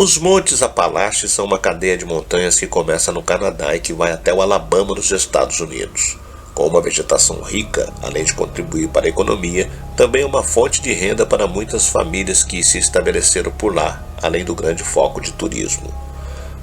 Os Montes Apalaches são uma cadeia de montanhas que começa no Canadá e que vai até o Alabama nos Estados Unidos. Com uma vegetação rica, além de contribuir para a economia, também é uma fonte de renda para muitas famílias que se estabeleceram por lá, além do grande foco de turismo.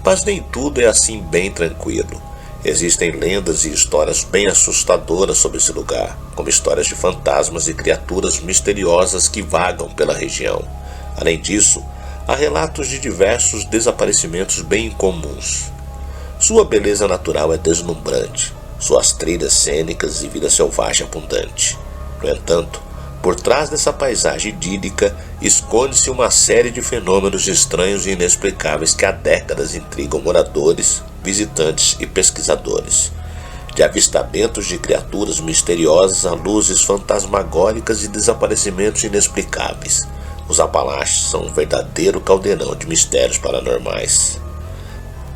Mas nem tudo é assim bem tranquilo. Existem lendas e histórias bem assustadoras sobre esse lugar, como histórias de fantasmas e criaturas misteriosas que vagam pela região. Além disso, há relatos de diversos desaparecimentos bem incomuns. Sua beleza natural é deslumbrante, suas trilhas cênicas e vida selvagem abundante. No entanto, por trás dessa paisagem idílica, esconde-se uma série de fenômenos estranhos e inexplicáveis que há décadas intrigam moradores, visitantes e pesquisadores. De avistamentos de criaturas misteriosas a luzes fantasmagóricas e desaparecimentos inexplicáveis, os Apalaches são um verdadeiro caldeirão de mistérios paranormais.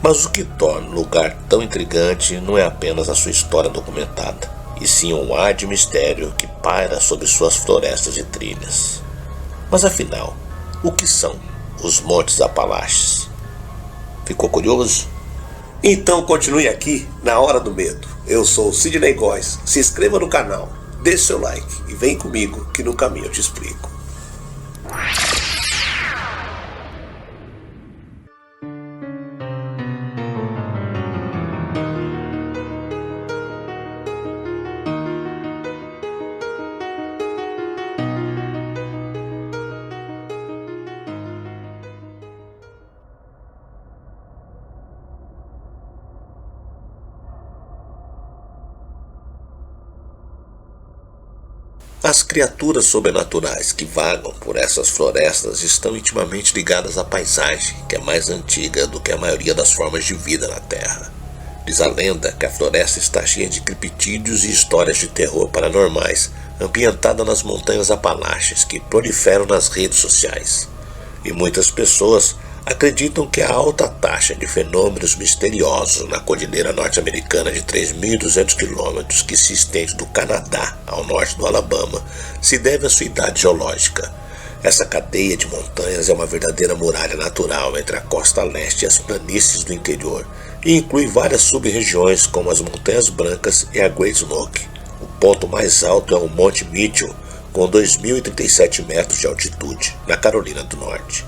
Mas o que torna o lugar tão intrigante não é apenas a sua história documentada, e sim um ar de mistério que paira sobre suas florestas e trilhas. Mas afinal, o que são os Montes Apalaches? Ficou curioso? Então continue aqui na Hora do Medo. Eu sou o Sidney Góes. Se inscreva no canal, deixe seu like e vem comigo que no caminho eu te explico. As criaturas sobrenaturais que vagam por essas florestas estão intimamente ligadas à paisagem, que é mais antiga do que a maioria das formas de vida na Terra. Diz a lenda que a floresta está cheia de criptídeos e histórias de terror paranormais, ambientada nas montanhas Apalaches que proliferam nas redes sociais. E muitas pessoas acreditam que a alta taxa de fenômenos misteriosos na cordilheira norte-americana de 3.200 km que se estende do Canadá ao norte do Alabama se deve à sua idade geológica. Essa cadeia de montanhas é uma verdadeira muralha natural entre a costa leste e as planícies do interior e inclui várias sub-regiões como as Montanhas Brancas e a Great Smoke. O ponto mais alto é o Monte Mitchell, com 2.037 metros de altitude, na Carolina do Norte.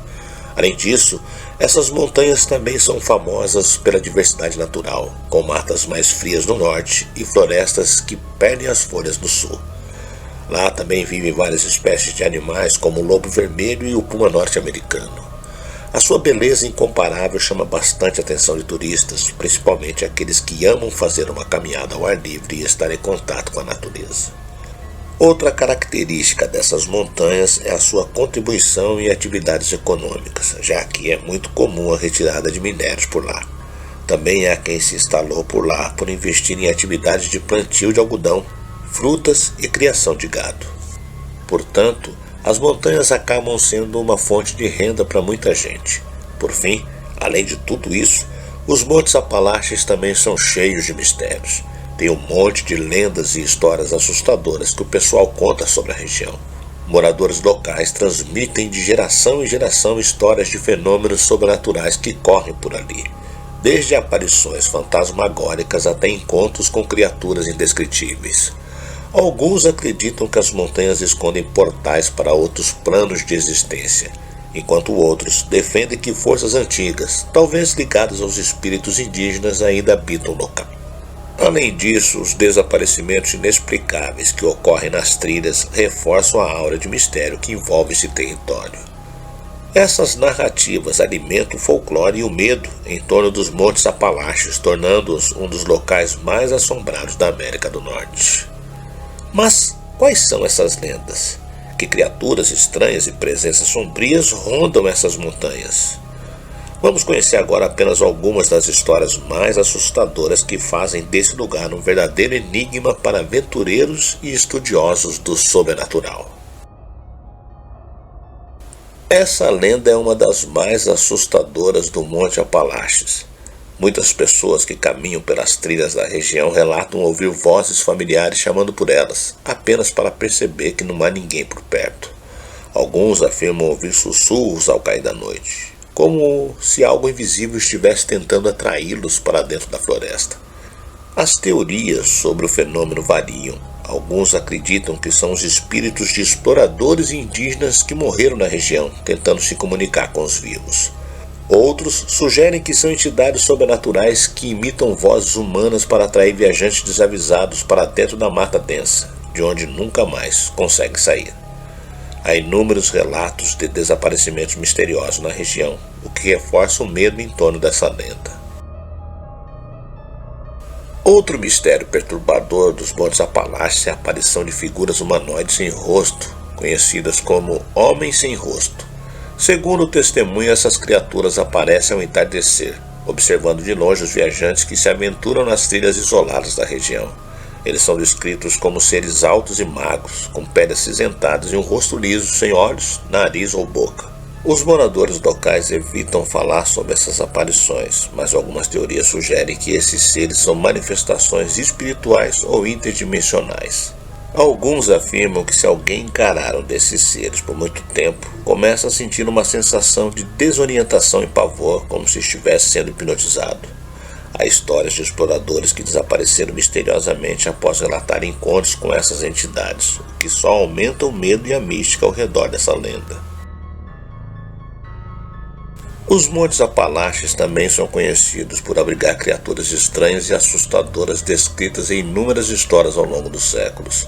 Além disso, essas montanhas também são famosas pela diversidade natural, com matas mais frias no norte e florestas que perdem as folhas no sul. Lá também vivem várias espécies de animais como o lobo vermelho e o puma norte-americano. A sua beleza incomparável chama bastante a atenção de turistas, principalmente aqueles que amam fazer uma caminhada ao ar livre e estar em contato com a natureza. Outra característica dessas montanhas é a sua contribuição em atividades econômicas, já que é muito comum a retirada de minérios por lá. Também há quem se instalou por lá por investir em atividades de plantio de algodão, frutas e criação de gado. Portanto, as montanhas acabam sendo uma fonte de renda para muita gente. Por fim, além de tudo isso, os Montes Apalaches também são cheios de mistérios. Tem um monte de lendas e histórias assustadoras que o pessoal conta sobre a região. Moradores locais transmitem de geração em geração histórias de fenômenos sobrenaturais que correm por ali, desde aparições fantasmagóricas até encontros com criaturas indescritíveis. Alguns acreditam que as montanhas escondem portais para outros planos de existência, enquanto outros defendem que forças antigas, talvez ligadas aos espíritos indígenas, ainda habitam o local. Além disso, os desaparecimentos inexplicáveis que ocorrem nas trilhas reforçam a aura de mistério que envolve esse território. Essas narrativas alimentam o folclore e o medo em torno dos Montes Apalaches, tornando-os um dos locais mais assombrados da América do Norte. Mas quais são essas lendas? Que criaturas estranhas e presenças sombrias rondam essas montanhas? Vamos conhecer agora apenas algumas das histórias mais assustadoras que fazem desse lugar um verdadeiro enigma para aventureiros e estudiosos do sobrenatural. Essa lenda é uma das mais assustadoras do Monte Apalaches. Muitas pessoas que caminham pelas trilhas da região relatam ouvir vozes familiares chamando por elas, apenas para perceber que não há ninguém por perto. Alguns afirmam ouvir sussurros ao cair da noite. como se algo invisível estivesse tentando atraí-los para dentro da floresta. As teorias sobre o fenômeno variam. Alguns acreditam que são os espíritos de exploradores indígenas que morreram na região, tentando se comunicar com os vivos. Outros sugerem que são entidades sobrenaturais que imitam vozes humanas para atrair viajantes desavisados para dentro da mata densa, de onde nunca mais conseguem sair. Há inúmeros relatos de desaparecimentos misteriosos na região, o que reforça o medo em torno dessa lenda. Outro mistério perturbador dos Montes Apalaches é a aparição de figuras humanoides sem rosto, conhecidas como homens sem rosto. Segundo o testemunho, essas criaturas aparecem ao entardecer, observando de longe os viajantes que se aventuram nas trilhas isoladas da região. Eles são descritos como seres altos e magros, com peles acinzentadas e um rosto liso, sem olhos, nariz ou boca. Os moradores locais evitam falar sobre essas aparições, mas algumas teorias sugerem que esses seres são manifestações espirituais ou interdimensionais. Alguns afirmam que se alguém encarar um desses seres por muito tempo, começa a sentir uma sensação de desorientação e pavor, como se estivesse sendo hipnotizado. Há histórias de exploradores que desapareceram misteriosamente após relatar encontros com essas entidades, o que só aumenta o medo e a mística ao redor dessa lenda. Os Montes Apalaches também são conhecidos por abrigar criaturas estranhas e assustadoras descritas em inúmeras histórias ao longo dos séculos.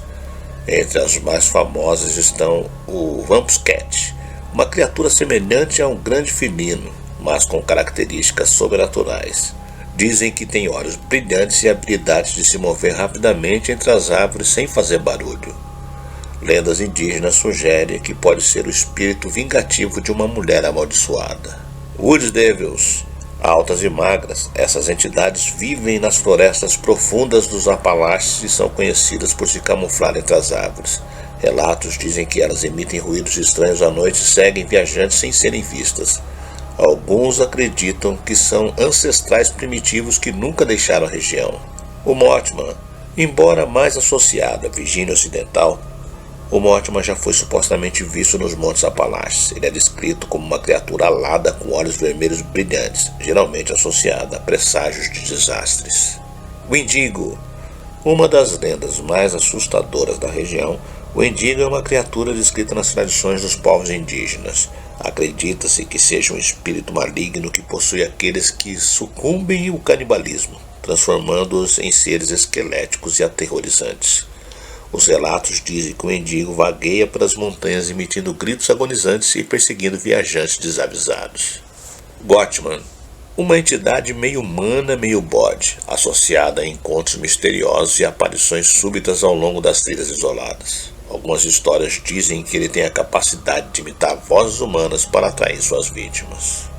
Entre as mais famosas estão o Wampuscat, uma criatura semelhante a um grande felino, mas com características sobrenaturais. Dizem que tem olhos brilhantes e habilidade de se mover rapidamente entre as árvores sem fazer barulho. Lendas indígenas sugerem que pode ser o espírito vingativo de uma mulher amaldiçoada. Wood Devils, altas e magras, essas entidades vivem nas florestas profundas dos Apalaches e são conhecidas por se camuflar entre as árvores. Relatos dizem que elas emitem ruídos estranhos à noite e seguem viajantes sem serem vistas. Alguns acreditam que são ancestrais primitivos que nunca deixaram a região. O Mothman, embora mais associado à Virgínia Ocidental, o Mothman já foi supostamente visto nos Montes Apalaches. Ele é descrito como uma criatura alada com olhos vermelhos brilhantes, geralmente associada a presságios de desastres. O Indigo, uma das lendas mais assustadoras da região, o Indigo é uma criatura descrita nas tradições dos povos indígenas. Acredita-se que seja um espírito maligno que possui aqueles que sucumbem ao canibalismo, transformando-os em seres esqueléticos e aterrorizantes. Os relatos dizem que o Indigo vagueia pelas montanhas emitindo gritos agonizantes e perseguindo viajantes desavisados. Gottman, uma entidade meio humana, meio bode, associada a encontros misteriosos e aparições súbitas ao longo das trilhas isoladas. Algumas histórias dizem que ele tem a capacidade de imitar vozes humanas para atrair suas vítimas.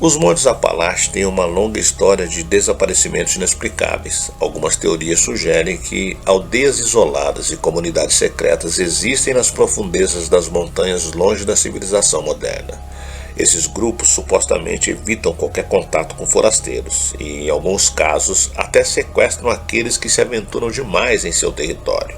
Os Montes Apalaches têm uma longa história de desaparecimentos inexplicáveis. Algumas teorias sugerem que aldeias isoladas e comunidades secretas existem nas profundezas das montanhas longe da civilização moderna. Esses grupos supostamente evitam qualquer contato com forasteiros e, em alguns casos, até sequestram aqueles que se aventuram demais em seu território.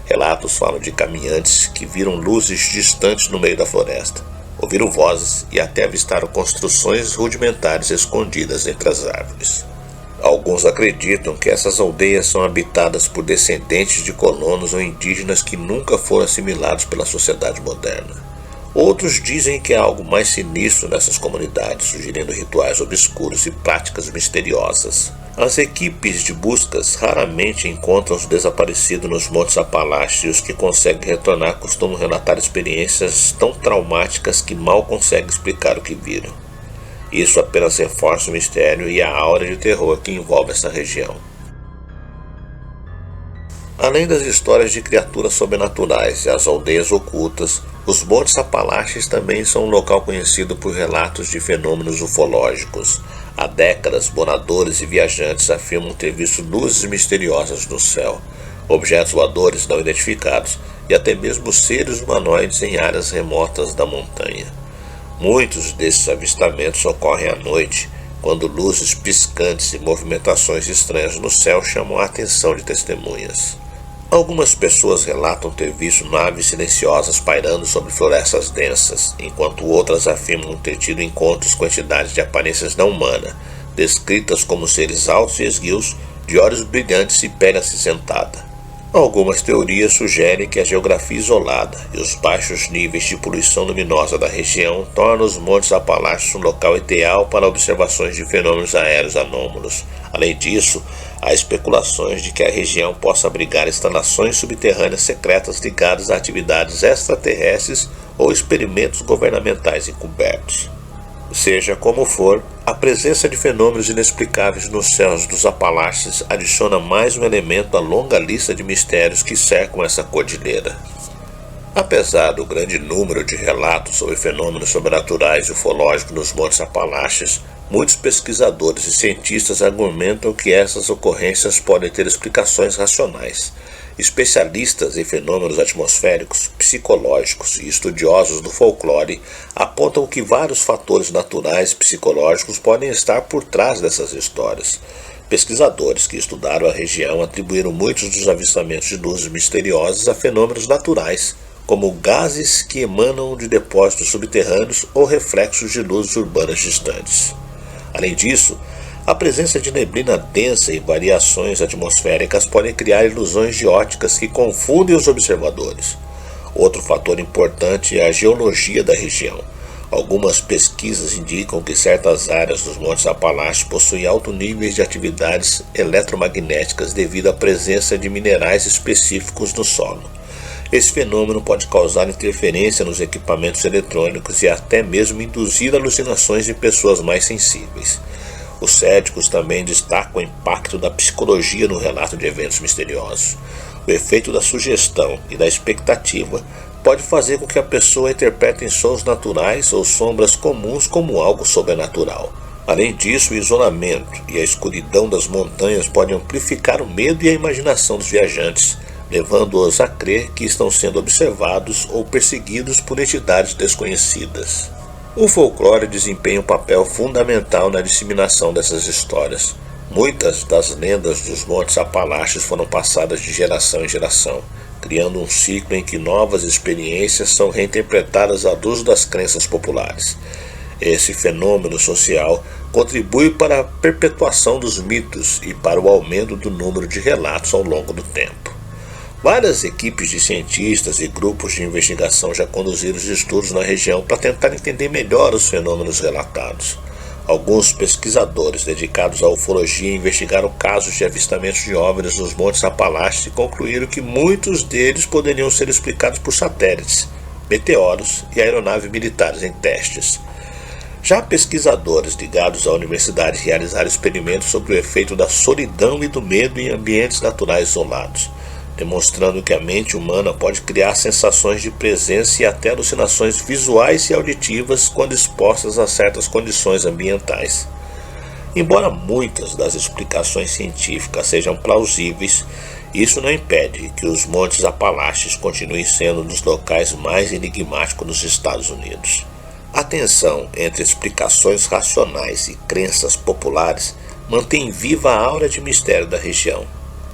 Relatos falam de caminhantes que viram luzes distantes no meio da floresta, ouviram vozes e até avistaram construções rudimentares escondidas entre as árvores. Alguns acreditam que essas aldeias são habitadas por descendentes de colonos ou indígenas que nunca foram assimilados pela sociedade moderna. Outros dizem que há algo mais sinistro nessas comunidades, sugerindo rituais obscuros e práticas misteriosas. As equipes de buscas raramente encontram os desaparecidos nos Montes Apalaches e os que conseguem retornar costumam relatar experiências tão traumáticas que mal conseguem explicar o que viram. Isso apenas reforça o mistério e a aura de terror que envolve essa região. Além das histórias de criaturas sobrenaturais e as aldeias ocultas, os Montes Apalaches também são um local conhecido por relatos de fenômenos ufológicos. Há décadas, moradores e viajantes afirmam ter visto luzes misteriosas no céu, objetos voadores não identificados e até mesmo seres humanoides em áreas remotas da montanha. Muitos desses avistamentos ocorrem à noite, quando luzes piscantes e movimentações estranhas no céu chamam a atenção de testemunhas. Algumas pessoas relatam ter visto naves silenciosas pairando sobre florestas densas, enquanto outras afirmam ter tido encontros com entidades de aparências não humana, descritas como seres altos e esguios, de olhos brilhantes e pele acinzentada. Algumas teorias sugerem que a geografia isolada e os baixos níveis de poluição luminosa da região tornam os Montes Apalaches um local ideal para observações de fenômenos aéreos anômalos. Além disso, há especulações de que a região possa abrigar instalações subterrâneas secretas ligadas a atividades extraterrestres ou experimentos governamentais encobertos. Seja como for, a presença de fenômenos inexplicáveis nos céus dos Apalaches adiciona mais um elemento à longa lista de mistérios que cercam essa cordilheira. Apesar do grande número de relatos sobre fenômenos sobrenaturais e ufológicos nos Montes Apalaches, muitos pesquisadores e cientistas argumentam que essas ocorrências podem ter explicações racionais. Especialistas em fenômenos atmosféricos, psicológicos e estudiosos do folclore apontam que vários fatores naturais e psicológicos podem estar por trás dessas histórias. Pesquisadores que estudaram a região atribuíram muitos dos avistamentos de luzes misteriosas a fenômenos naturais, como gases que emanam de depósitos subterrâneos ou reflexos de luzes urbanas distantes. Além disso, a presença de neblina densa e variações atmosféricas podem criar ilusões de óticas que confundem os observadores. Outro fator importante é a geologia da região. Algumas pesquisas indicam que certas áreas dos Montes Apalaches possuem alto nível de atividades eletromagnéticas devido à presença de minerais específicos no solo. Esse fenômeno pode causar interferência nos equipamentos eletrônicos e até mesmo induzir alucinações em pessoas mais sensíveis. Os céticos também destacam o impacto da psicologia no relato de eventos misteriosos. O efeito da sugestão e da expectativa pode fazer com que a pessoa interprete sons naturais ou sombras comuns como algo sobrenatural. Além disso, o isolamento e a escuridão das montanhas podem amplificar o medo e a imaginação dos viajantes, levando-os a crer que estão sendo observados ou perseguidos por entidades desconhecidas. O folclore desempenha um papel fundamental na disseminação dessas histórias. Muitas das lendas dos Montes Apalaches foram passadas de geração em geração, criando um ciclo em que novas experiências são reinterpretadas à luz das crenças populares. Esse fenômeno social contribui para a perpetuação dos mitos e para o aumento do número de relatos ao longo do tempo. Várias equipes de cientistas e grupos de investigação já conduziram os estudos na região para tentar entender melhor os fenômenos relatados. Alguns pesquisadores dedicados à ufologia investigaram casos de avistamentos de OVNIs nos Montes Apalaches e concluíram que muitos deles poderiam ser explicados por satélites, meteoros e aeronaves militares em testes. Já pesquisadores ligados à universidade realizaram experimentos sobre o efeito da solidão e do medo em ambientes naturais isolados, demonstrando que a mente humana pode criar sensações de presença e até alucinações visuais e auditivas quando expostas a certas condições ambientais. Embora muitas das explicações científicas sejam plausíveis, isso não impede que os Montes Apalaches continuem sendo um dos locais mais enigmáticos dos Estados Unidos. A tensão entre explicações racionais e crenças populares mantém viva a aura de mistério da região,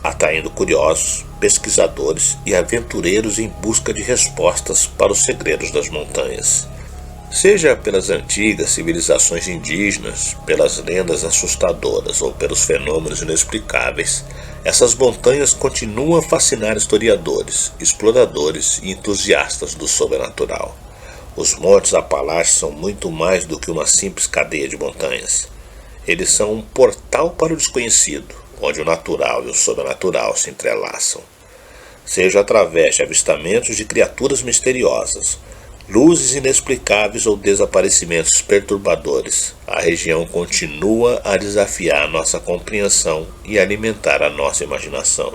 atraindo curiosos, pesquisadores e aventureiros em busca de respostas para os segredos das montanhas. Seja pelas antigas civilizações indígenas, pelas lendas assustadoras ou pelos fenômenos inexplicáveis, essas montanhas continuam a fascinar historiadores, exploradores e entusiastas do sobrenatural. Os Montes Apalaches são muito mais do que uma simples cadeia de montanhas. Eles são um portal para o desconhecido, onde o natural e o sobrenatural se entrelaçam. Seja através de avistamentos de criaturas misteriosas, luzes inexplicáveis ou desaparecimentos perturbadores, a região continua a desafiar a nossa compreensão e alimentar a nossa imaginação.